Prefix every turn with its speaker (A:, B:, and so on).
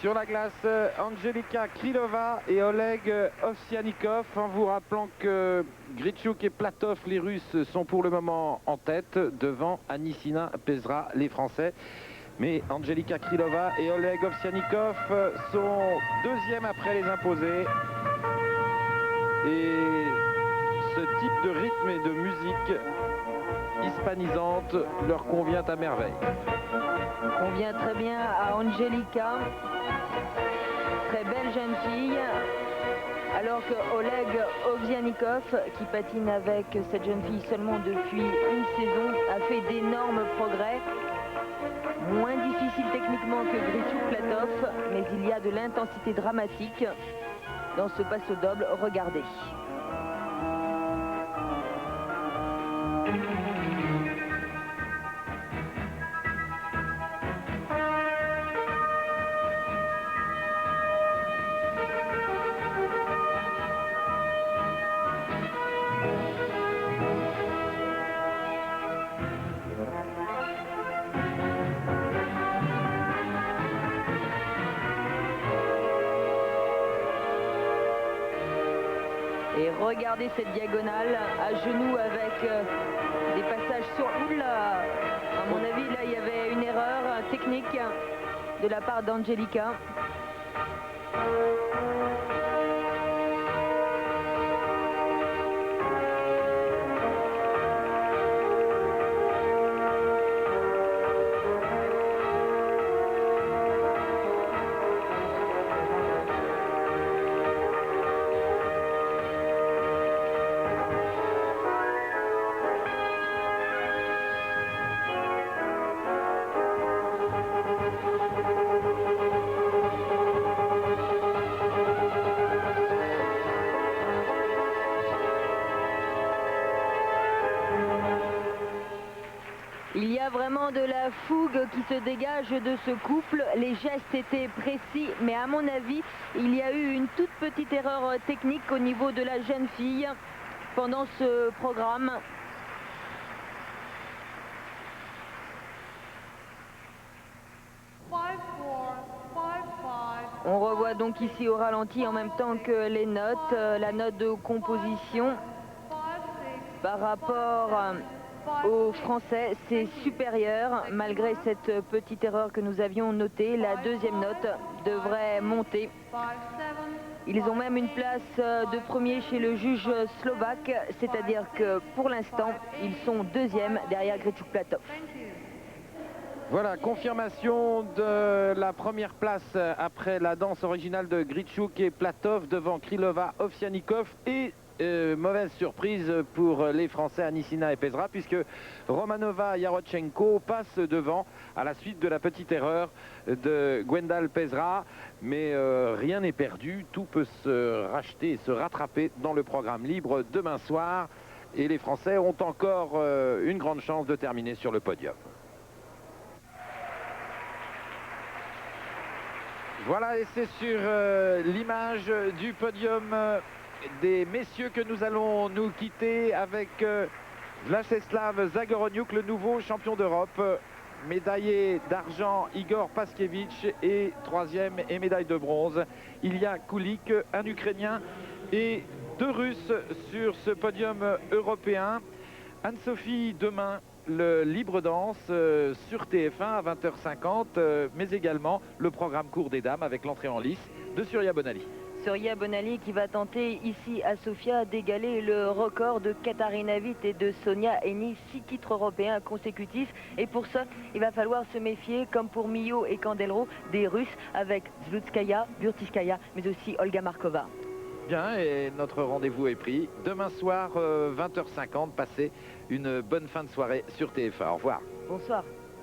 A: Sur la glace, Angelika Krylova et Oleg Ovsyannikov, en vous rappelant que Grichuk et Platov, les Russes, sont pour le moment en tête, devant Anissina Pezra, les Français. Mais Angelika Krylova et Oleg Ovsyannikov sont deuxièmes après les imposés. Et ce type de rythme et de musique hispanisante leur convient à merveille.
B: Convient très bien à Angelika, très belle jeune fille, alors que Oleg Ovsyannikov, qui patine avec cette jeune fille seulement depuis une saison, a fait d'énormes progrès. Moins difficile techniquement que Grichuk Platov, mais il y a de l'intensité dramatique dans ce passo double. Regardez. Et regardez cette diagonale à genoux avec des passages sur... Oula! À mon avis, là, il y avait une erreur technique de la part d'Angelika. Il y a vraiment de la fougue qui se dégage de ce couple. Les gestes étaient précis, mais à mon avis, il y a eu une toute petite erreur technique au niveau de la jeune fille pendant ce programme. On revoit donc ici au ralenti en même temps que les notes, la note de composition par rapport aux Français, c'est supérieur malgré cette petite erreur que nous avions notée. La deuxième note devrait monter. Ils ont même une place de premier chez le juge slovaque, c'est-à-dire que pour l'instant, ils sont deuxièmes derrière Grichuk Platov.
A: Voilà, confirmation de la première place après la danse originale de Grichuk et Platov devant Krylova, Ovsyannikov et mauvaise surprise pour les Français Anissina et Pezra, puisque Romanova Yarochenko passe devant à la suite de la petite erreur de Gwendal Pezra. Mais rien n'est perdu, tout peut se racheter et se rattraper dans le programme libre demain soir. Et les Français ont encore une grande chance de terminer sur le podium. Voilà, et c'est sur l'image du podium des messieurs que nous allons nous quitter avec Vladislav Zagoroniuk, le nouveau champion d'Europe, médaillé d'argent Igor Paskievich et troisième et médaille de bronze Ilya Kulik, un Ukrainien et deux Russes sur ce podium européen. Anne-Sophie, demain, le libre danse sur TF1 à 20h50, mais également le programme court des dames avec l'entrée en lice de Surya Bonali.
B: Surya Bonali qui va tenter ici à Sofia d'égaler le record de Katarina Witt et de Sonia Henni, 6 titres européens consécutifs. Et pour ça, il va falloir se méfier, comme pour Millo et Kandelro, des Russes avec Zlutskaya, Burtiskaya, mais aussi Olga Markova.
A: Bien, et notre rendez-vous est pris. Demain soir, 20h50, passez une bonne fin de soirée sur TF1. Au revoir.
B: Bonsoir.